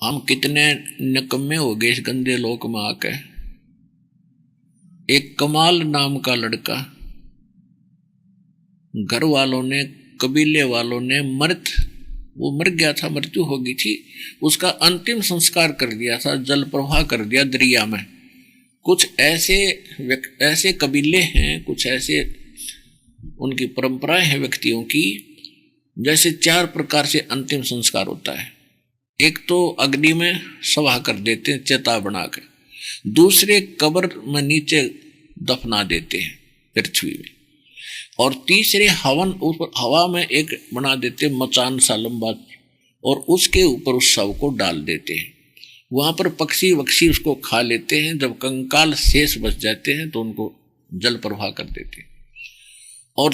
हम कितने निकम्मे हो गए इस गंदे लोक में आके। एक कमाल नाम का लड़का, घर वालों ने, कबीले वालों ने वो मर गया था, मृत्यु हो गई थी, उसका अंतिम संस्कार कर दिया था, जल प्रवाह कर दिया दरिया में। कुछ ऐसे कबीले हैं, कुछ ऐसे उनकी परंपराएं हैं व्यक्तियों की, जैसे 4 प्रकार से अंतिम संस्कार होता है। एक तो अग्नि में सवा कर देते हैं चिता बना के, दूसरे कब्र में नीचे दफना देते हैं पृथ्वी में, और तीसरे हवा में एक बना देते हैं मचान सा लंबा, और उसके ऊपर उस शव को डाल देते हैं। वहां पर पक्षी वक्षी उसको खा लेते हैं, जब कंकाल शेष बच जाते हैं तो उनको जल प्रवाह कर देते हैं। और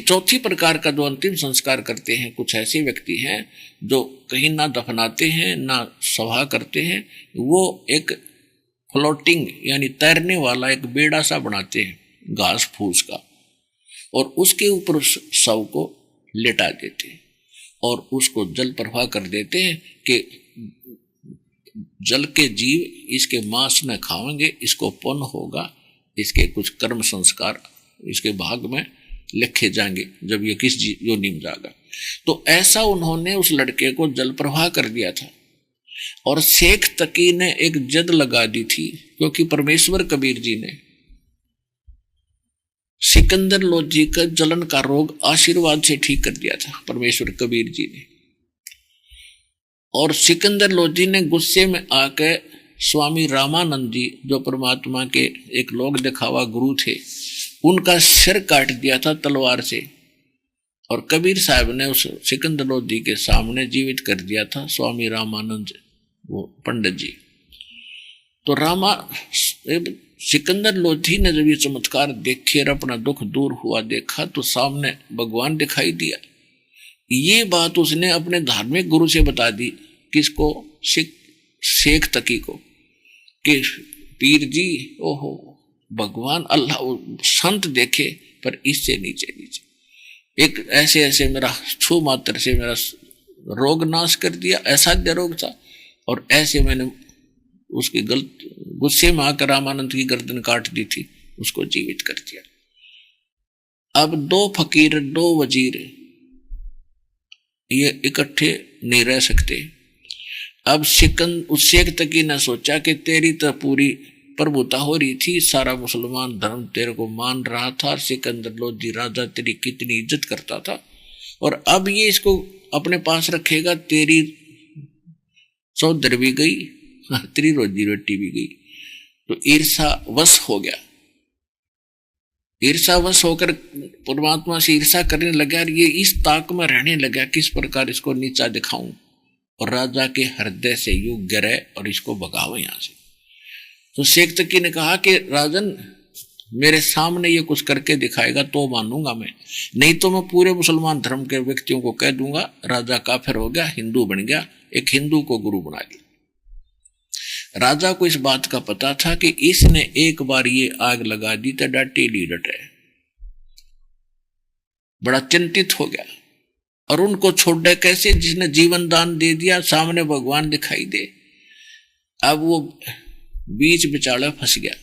चौथी प्रकार का जो अंतिम संस्कार करते हैं, कुछ ऐसे व्यक्ति हैं जो कहीं ना दफनाते हैं ना सभा करते हैं, वो एक फ्लोटिंग यानी तैरने वाला एक बेड़ा सा बनाते हैं घास फूस का, और उसके ऊपर उस शव को लेटा देते हैं और उसको जल प्रवाह कर देते हैं कि जल के जीव इसके मांस न खाएंगे, इसको पुण्य होगा, इसके कुछ कर्म संस्कार इसके भाग में लिखे जाएंगे जब ये किस योनि में जाएगा। तो ऐसा उन्होंने उस लड़के को जल प्रवाह कर दिया था। और शेख तकी ने एक जद लगा दी थी, क्योंकि परमेश्वर कबीर जी ने सिकंदर लोधी का जलन का रोग आशीर्वाद से ठीक कर दिया था, परमेश्वर कबीर जी ने। और सिकंदर लोधी ने गुस्से में आकर स्वामी रामानंद जी, जो परमात्मा के एक लोक दिखावा गुरु थे, उनका सिर काट दिया था तलवार से, और कबीर साहब ने उस सिकंदर लोधी के सामने जीवित कर दिया था स्वामी रामानंद वो पंडित जी। तो सिकंदर लोधी ने जब ये चमत्कार देखे और अपना दुख दूर हुआ देखा, तो सामने भगवान दिखाई दिया। ये बात उसने अपने धार्मिक गुरु से बता दी, किसको? शेख तकी को, कि पीर जी, ओहो भगवान अल्लाह संत देखे पर इससे नीचे नीचे एक ऐसे मेरा छू मात्र से मेरा रोग नाश कर दिया, असाध्य रोग था, और ऐसे मैंने उसकी गुस्से में आकर रामानंद की गर्दन काट दी थी, उसको जीवित कर दिया। अब 2 फकीर 2 वजीर ये इकट्ठे नहीं रह सकते। अब शेख तकी ने सोचा कि तेरी तो पूरी प्रभुता हो रही थी, सारा मुसलमान धर्म तेरे को मान रहा था, सिकंदर लोधी राजा तेरी कितनी इज्जत करता था, और अब ये इसको अपने पास रखेगा, तेरी चौधर भी गई, तेरी रोजी रोटी भी गई। तो ईर्षा वश हो गया, ईर्षा वश होकर परमात्मा से ईर्षा करने लगा, ये इस ताक में रहने लगा, किस प्रकार इसको नीचा दिखाऊं, और राजा के हृदय से यूं गिरे और इसको भगाओ यहां से। तो शेख तकी ने कहा कि राजन, मेरे सामने ये कुछ करके दिखाएगा तो मानूंगा मैं, नहीं तो मैं पूरे मुसलमान धर्म के व्यक्तियों को कह दूंगा राजा काफिर हो गया, हिंदू बन गया, एक हिंदू को गुरु बना दिया। राजा को इस बात का पता था कि इसने एक बार ये आग लगा दी तो डाटे ली डटे, बड़ा चिंतित हो गया, और उनको छोड़ कैसे, जिसने जीवन दान दे दिया, सामने भगवान दिखाई दे। अब वो बीच बिचाले फंस गया,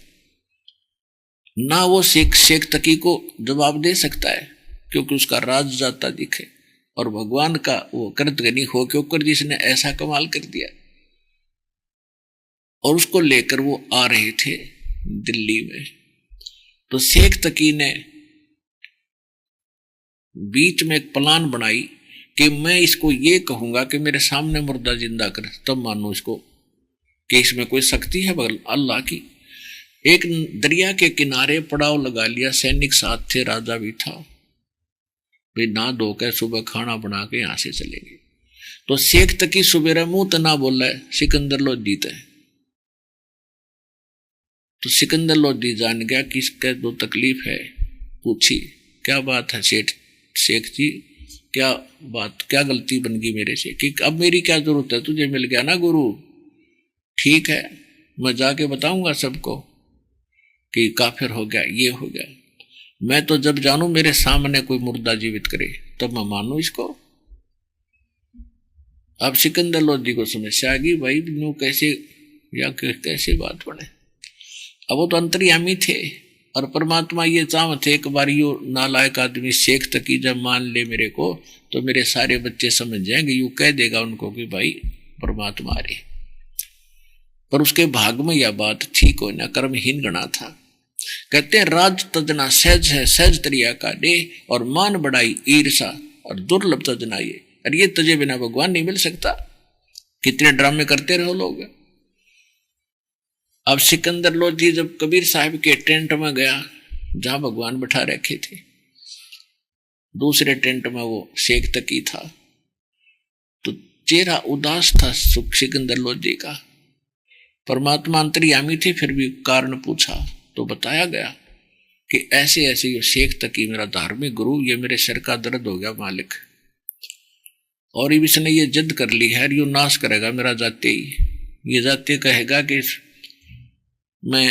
ना वो शेख तकी को जवाब दे सकता है क्योंकि उसका राज जाता दिखे, और भगवान का वो कृतज्ञ हो क्योंकि जिसने ऐसा कमाल कर दिया। और उसको लेकर वो आ रहे थे दिल्ली में, तो शेख तकी ने बीच में एक प्लान बनाई कि मैं इसको ये कहूंगा कि मेरे सामने मुर्दा जिंदा कर, तब मानो इसको कि इसमें कोई शक्ति है बगल अल्लाह की। एक दरिया के किनारे पड़ाव लगा लिया, सैनिक साथ थे, राजा भी था, वे ना धोकर सुबह खाना बना के यहां से चलेंगे। तो शेख तकी सुबेरा मुंह तो ना बोला है, सिकंदर लोधी है। तो सिकंदर लोधी जान गया कि इसका जो तकलीफ है, पूछी क्या बात है शेख जी, क्या बात, क्या गलती बन गई मेरे से, कि अब मेरी क्या जरूरत है, तुझे मिल गया ना गुरु, ठीक है मैं जाके बताऊंगा सबको कि काफिर हो गया, ये हो गया, मैं तो जब जानू मेरे सामने कोई मुर्दा जीवित करे तब मैं मानू इसको। अब सिकंदर लोधी को समस्या आ गई, भाई न्यू कैसे या कैसे बात बने। अब वो तो अंतर्यामी थे और परमात्मा ये चाहते एक बार यो नालायक आदमी शेख तकी जब मान ले मेरे को तो मेरे सारे बच्चे समझ जाएंगे, यू कह देगा उनको कि भाई परमात्मा आ रही। पर उसके भाग में यह बात ठीक हो ना, कर्महीन गणा था। कहते हैं राज तजना सहज है सहज तरिया का दे और मान बढ़ाई ईर्षा और दुर्लभ तजना ये, और ये तजे बिना भगवान नहीं मिल सकता। कितने ड्रामे करते रहो लोग। अब सिकंदर लोधी जब कबीर साहब के टेंट में गया जहां भगवान बैठा रखे थे, दूसरे टेंट में वो शेख तकी था, तो चेहरा उदास था सिकंदर लोधी का। परमात्मा अंतर्यामी थे, फिर भी कारण पूछा तो बताया गया कि ऐसे ऐसे ये शेख तकी मेरा धार्मिक गुरु, ये मेरे सिर का दर्द हो गया मालिक, और इसने ये जिद कर ली है, यो नाश करेगा मेरा जाते ही। ये जाते कहेगा कि मैं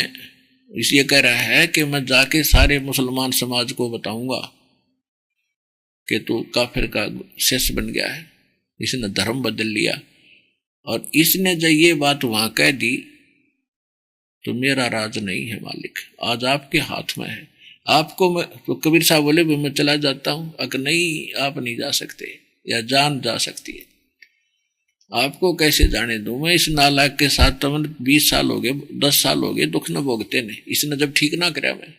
इसलिए कह रहा है कि मैं जाके सारे मुसलमान समाज को बताऊंगा कि तू काफिर का शिष्य बन गया है, इसने धर्म बदल लिया। और इसने जब ये बात वहां कह दी तो मेरा राज नहीं है मालिक, आज आपके हाथ में है। आपको मैं तो कबीर साहब बोले भी मैं चला जाता हूं, अगर नहीं आप नहीं जा सकते या जान जा सकती है, आपको कैसे जाने दूं मैं। इस नालायक के साथ तो 20 साल हो गए 10 साल हो गए दुख न भोगते ने, इसने जब ठीक ना कराया मैं।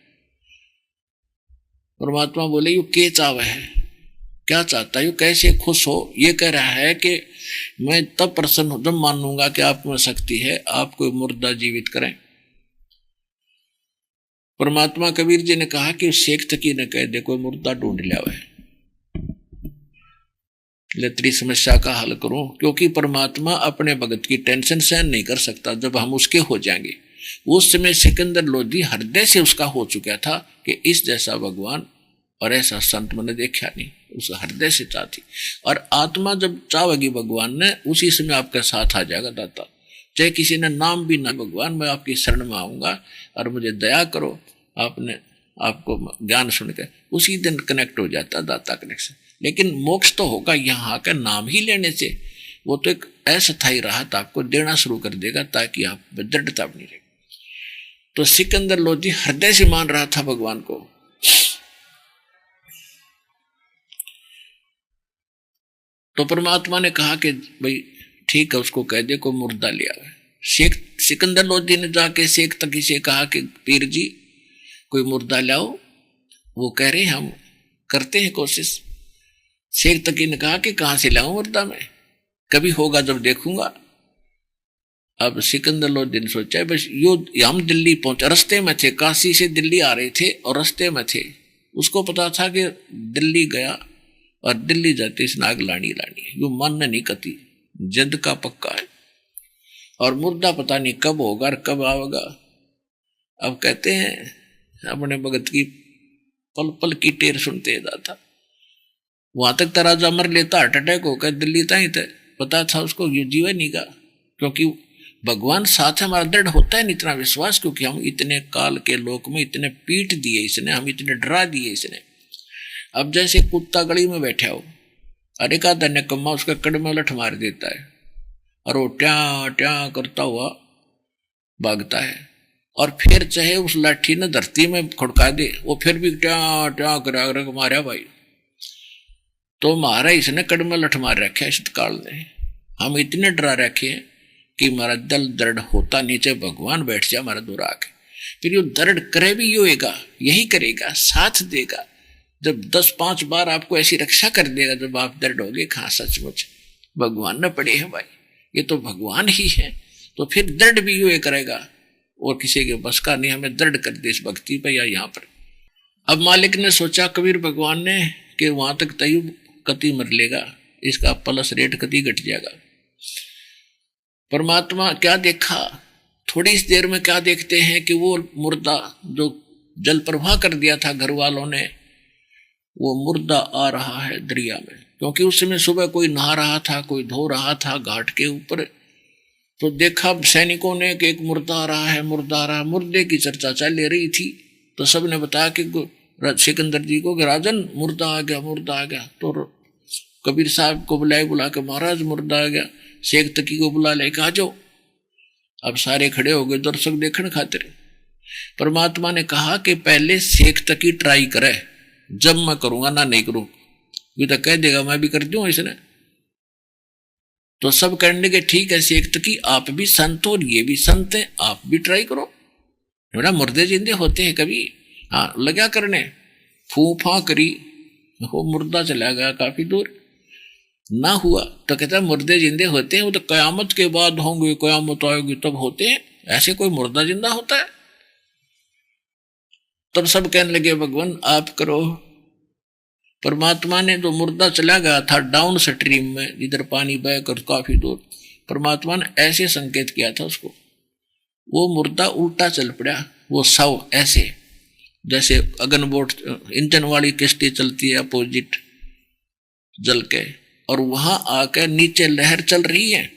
परमात्मा बोले यू के चाव है, क्या चाहता है, यू कैसे खुश हो। ये कह रहा है कि मैं तब प्रसन्न हो जब मानूंगा कि आप में शक्ति है, आप कोई मुर्दा जीवित करें। परमात्मा कबीर जी ने कहा कि शेख तकी ने कह दे कोई मुर्दा ढूंढ लिया है, तेरी समस्या का हल करूं। क्योंकि परमात्मा अपने भगत की टेंशन सहन नहीं कर सकता जब हम उसके हो जाएंगे। उस समय सिकंदर लोधी हृदय से उसका हो चुका था कि इस जैसा भगवान और ऐसा संत मैंने देखा नहीं, उस हृदय से चाहती। और आत्मा जब चाहेगी भगवान ने, उसी समय आपके साथ आ जाएगा दाता। चाहे किसी ने नाम भी ना, भगवान मैं आपकी शरण में आऊंगा और मुझे दया करो, आपने आपको ज्ञान सुनकर उसी दिन कनेक्ट हो जाता दाता कनेक्शन। लेकिन मोक्ष तो होगा यहाँ का नाम ही लेने से, वो तो एक अस्थायी राहत आपको देना शुरू कर देगा ताकि आप दृढ़ता बनी रहे। तो सिकंदर लोधी हृदय से मान रहा था भगवान को। तो परमात्मा ने कहा कि भाई ठीक है, उसको कह दे को मुर्दा लिया है। सिकंदर लोधी ने जाके शेख तकी से कहा कि पीर जी कोई मुर्दा लाओ। वो कह रहे हम करते हैं कोशिश। शेख तकी ने कहा कि कहां से लाऊं मुर्दा, मैं कभी होगा जब देखूंगा। अब सिकंदर लोधी ने सोचा बस यो हम दिल्ली पहुंचे, रास्ते में थे, काशी से दिल्ली आ रहे थे और रास्ते में थे। उसको पता था कि दिल्ली गया और दिल्ली जाते इस नाग लानी है, यो मन नहीं कती, जिद का पक्का है। और मुर्दा पता नहीं कब होगा और कब आएगा। अब कहते हैं अपने भगत की पल पल की टेर सुनते जाता। वहां तक तो राजा मर लेता, हार्ट अटैक होकर दिल्ली तक थे, पता था उसको ये जीवन नहीं का। क्योंकि भगवान साथ हमारा दृढ़ होता है नहीं इतना विश्वास, क्योंकि हम इतने काल के लोक में इतने पीट दिए इसने, हम इतने डरा दिए इसने। अब जैसे कुत्ता गली में बैठा हो और एक आधा निकम्मा उसका कड़ में लठ मार देता है और वो ट्या ट्या करता हुआ भागता है, और फिर चाहे उस लाठी ने धरती में खुड़का दे वो फिर भी ट्या ट्या करा मारा भाई। तो मारा इसने कड़ में लठ मार रखा है इस काल ने। हम इतने डरा रखे कि हमारा दल दृढ़ होता, नीचे भगवान बैठ जाए हमारा दूर आके। फिर यो दृढ़ करे भी होएगा, यही करेगा, साथ देगा। जब 10-5 बार आपको ऐसी रक्षा कर देगा जब आप दृढ़ होगे, कहाँ सचमुच भगवान न पड़े हैं भाई, ये तो भगवान ही है। तो फिर दृढ़ भी ये करेगा और किसी के बस का नहीं, हमें दृढ़ कर दे इस भक्ति पर या यहाँ पर। अब मालिक ने सोचा कबीर भगवान ने कि वहां तक तयु कति मर लेगा, इसका प्लस रेट कति घट जाएगा। परमात्मा क्या देखा, थोड़ी इस देर में क्या देखते हैं कि वो मुर्दा जो जल प्रवाह कर दिया था घर वालों ने, वो मुर्दा आ रहा है दरिया में। क्योंकि उस समय सुबह कोई नहा रहा था, कोई धो रहा था घाट के ऊपर, तो देखा सैनिकों ने कि एक मुर्दा आ रहा है, मुर्दा आ रहा है। मुर्दे की चर्चा चल रही थी तो सबने बताया कि सिकंदर जी को कि राजन मुर्दा आ गया, मुर्दा आ गया। तो कबीर साहब को बुला के, महाराज मुर्दा आ गया, शेख तकी को बुला लेके आ जाओ। अब सारे खड़े हो गए दर्शक देखने खातिर। परमात्मा ने कहा कि पहले शेख तकी ट्राई करे, जब मैं करूंगा ना नहीं करूं, ये तो कह देगा मैं भी कर दूं इसने। तो सब कहने के ठीक है शेख तकी, आप भी संत हो, ये भी संत है, आप भी ट्राई करो। बेटा मुर्दे जिंदे होते हैं कभी, हाँ लगा करने। फूफा करी, वो मुर्दा चला गया काफी दूर, ना हुआ तो कहता मुर्दे जिंदे होते हैं, वो तो कयामत के बाद होंगे, कयामत आएगी तब होते हैं, ऐसे कोई मुर्दा जिंदा होता है। तब सब कहने लगे भगवान आप करो। परमात्मा ने तो मुर्दा चला गया था डाउन स्ट्रीम में, जिधर पानी बहकर काफी दूर, परमात्मा ने ऐसे संकेत किया था उसको, वो मुर्दा उल्टा चल पड़ा, वो सव ऐसे जैसे अगन बोट इंजन वाली किश्ती चलती है अपोजिट जल के, और वहां आकर नीचे लहर चल रही है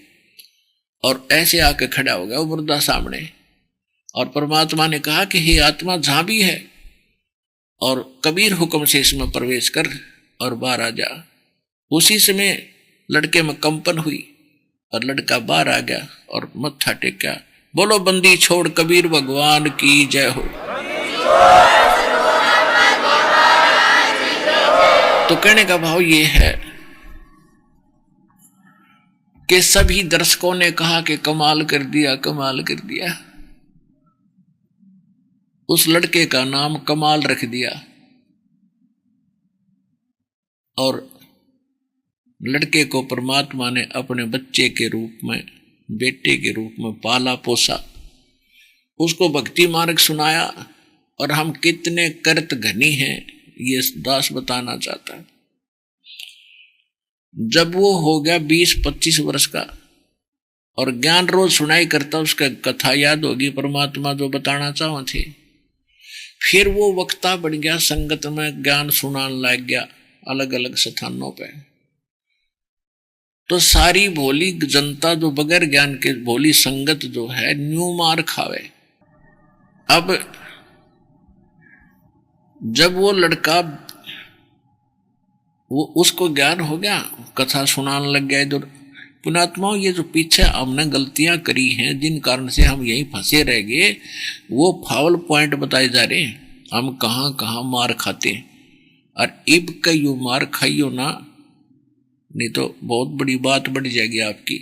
और ऐसे आके खड़ा हो गया वो मुर्दा सामने। और परमात्मा ने कहा कि हे आत्मा जहां भी है और कबीर हुक्म से इसमें प्रवेश कर और बाहर आ जा। उसी समय लड़के में कंपन हुई और लड़का बाहर आ गया और मत्था टेका, बोलो बंदी छोड़ कबीर भगवान की जय हो। तो कहने का भाव ये है कि सभी दर्शकों ने कहा कि कमाल कर दिया, कमाल कर दिया। उस लड़के का नाम कमाल रख दिया और लड़के को परमात्मा ने अपने बच्चे के रूप में, बेटे के रूप में पाला पोसा, उसको भक्ति मार्ग सुनाया। और हम कितने कर्त घनी हैं ये दास बताना चाहता है। जब वो हो गया 20-25 वर्ष का और ज्ञान रोज सुनाई करता, उसका कथा याद होगी परमात्मा जो बताना चाहो थे। फिर वो वक्ता बन गया, संगत में ज्ञान सुनाने लग गया अलग अलग स्थानों पे। तो सारी भोली जनता जो बगैर ज्ञान के भोली संगत जो है न्यू मार खावे। अब जब वो लड़का, वो उसको ज्ञान हो गया, कथा सुनाने लग गया इधर। पुणात्माओं ये जो पीछे हमने गलतियां करी हैं जिन कारण से हम यहीं फंसे रह गए, वो फाउल पॉइंट बताए जा रहे हैं। हम कहाँ कहाँ मार खाते हैं, और इब कई मार खाइयो ना, नहीं तो बहुत बड़ी बात बढ़ जाएगी आपकी।